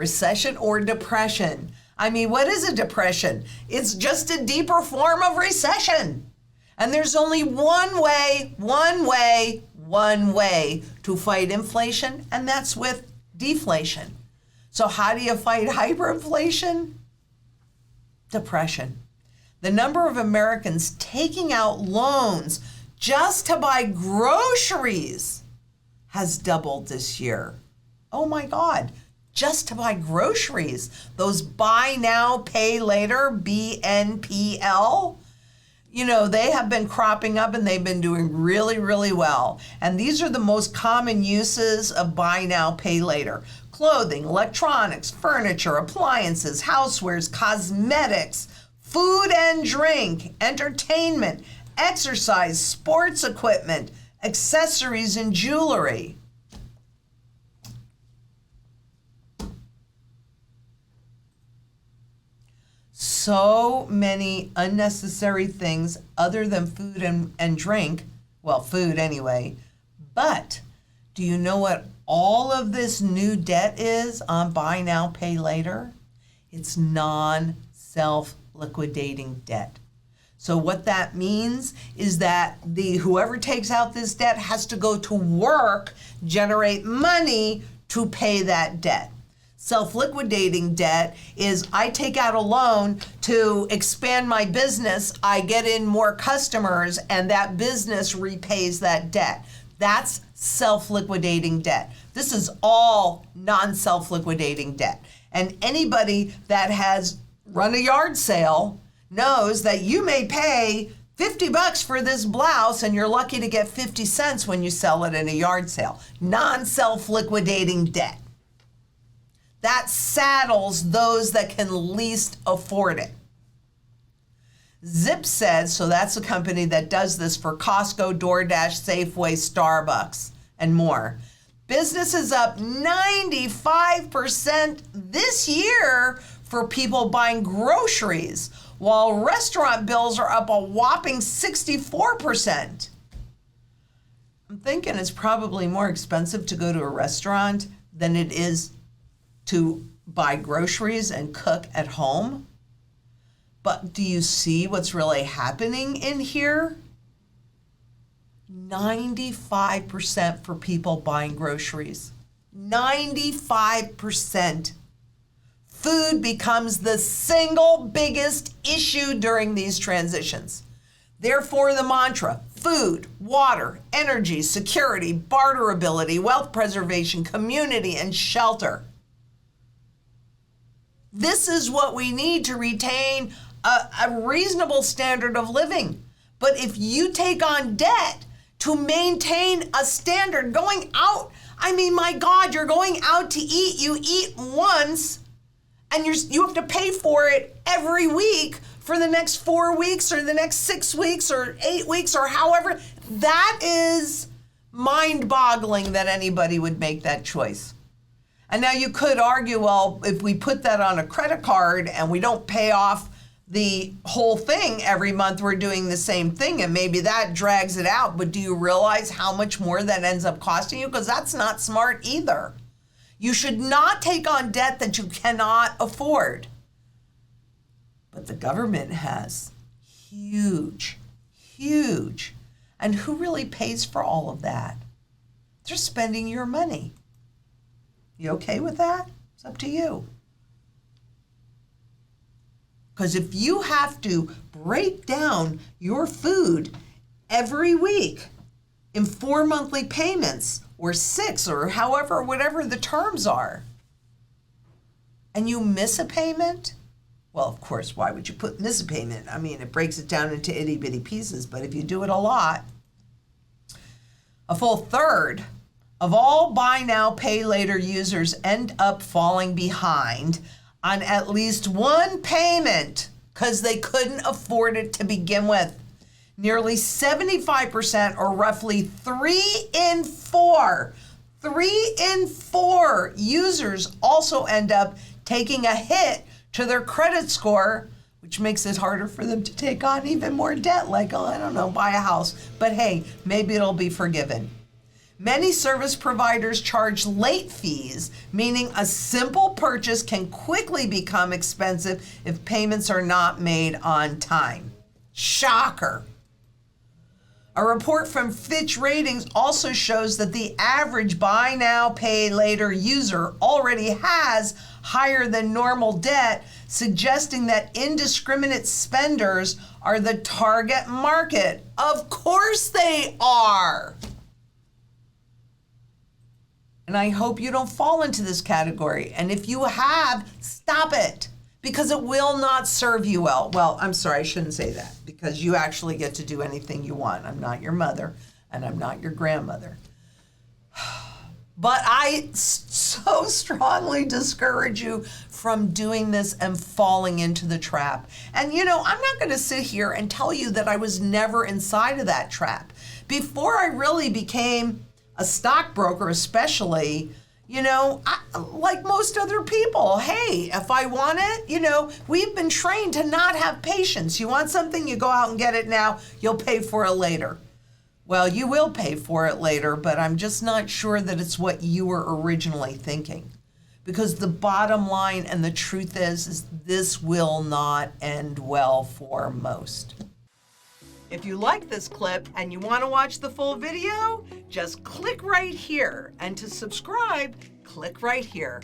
recession or depression. I mean, what is a depression? It's just a deeper form of recession. And there's only one way to fight inflation, and that's with deflation. So how do you fight hyperinflation? Depression. The number of Americans taking out loans just to buy groceries has doubled this year. Oh my God, just to buy groceries. Those buy now, pay later, BNPL, they have been cropping up and they've been doing really, really well. And these are the most common uses of buy now, pay later. Clothing, electronics, furniture, appliances, housewares, cosmetics, food and drink, entertainment, exercise, sports equipment, accessories, and jewelry. So many unnecessary things other than food and drink. Well, food anyway. But do you know what all of this new debt is on buy now, pay later? It's non-self-liquidating debt. So what that means is that whoever takes out this debt has to go to work, generate money to pay that debt. Self-liquidating debt is I take out a loan to expand my business, I get in more customers, and that business repays that debt. That's self-liquidating debt. This is all non-self-liquidating debt. And anybody that has run a yard sale knows that you may pay $50 for this blouse and you're lucky to get 50 cents when you sell it in a yard sale. Non-self-liquidating debt. That saddles those that can least afford it. Zip says, so that's a company that does this for Costco, DoorDash, Safeway, Starbucks, and more. Business is up 95% this year for people buying groceries, while restaurant bills are up a whopping 64%. I'm thinking it's probably more expensive to go to a restaurant than it is to buy groceries and cook at home. But do you see what's really happening in here? 95% for people buying groceries. 95%. Food becomes the single biggest issue during these transitions. Therefore, the mantra, food, water, energy, security, barterability, wealth preservation, community, and shelter. This is what we need to retain a reasonable standard of living. But if you take on debt to maintain a standard going out, I mean, my God, you're going out to eat. You eat once and you have to pay for it every week for the next 4 weeks or the next 6 weeks or 8 weeks or however. That is mind-boggling that anybody would make that choice. And now you could argue, well, if we put that on a credit card and we don't pay off the whole thing every month, we're doing the same thing, and maybe that drags it out. But do you realize how much more that ends up costing you? Because that's not smart either. You should not take on debt that you cannot afford. But the government has huge. And who really pays for all of that? They're spending your money. You okay with that? It's up to you. Because if you have to break down your food every week in 4 monthly payments or 6 or however, whatever the terms are, and you miss a payment, well, of course, why would you miss a payment? I mean, it breaks it down into itty bitty pieces, but if you do it a lot, a full third of all buy now, pay later users end up falling behind on at least one payment because they couldn't afford it to begin with. Nearly 75%, or roughly 3 in 4 users also end up taking a hit to their credit score, which makes it harder for them to take on even more debt, like, buy a house. But hey, maybe it'll be forgiven. Many service providers charge late fees, meaning a simple purchase can quickly become expensive if payments are not made on time. Shocker. A report from Fitch Ratings also shows that the average buy now, pay later user already has higher than normal debt, suggesting that indiscriminate spenders are the target market. Of course they are. And I hope you don't fall into this category. And if you have, stop it, because it will not serve you well. Well, I'm sorry, I shouldn't say that, because you actually get to do anything you want. I'm not your mother, and I'm not your grandmother. But I so strongly discourage you from doing this and falling into the trap. And you know, I'm not going to sit here and tell you that I was never inside of that trap. Before I really became a stockbroker, especially, you know, like most other people, hey, if I want it, you know, we've been trained to not have patience. You want something, you go out and get it now, you'll pay for it later. Well, you will pay for it later, but I'm just not sure that it's what you were originally thinking. Because the bottom line and the truth is this will not end well for most. If you like this clip and you want to watch the full video, just click right here. And to subscribe, click right here.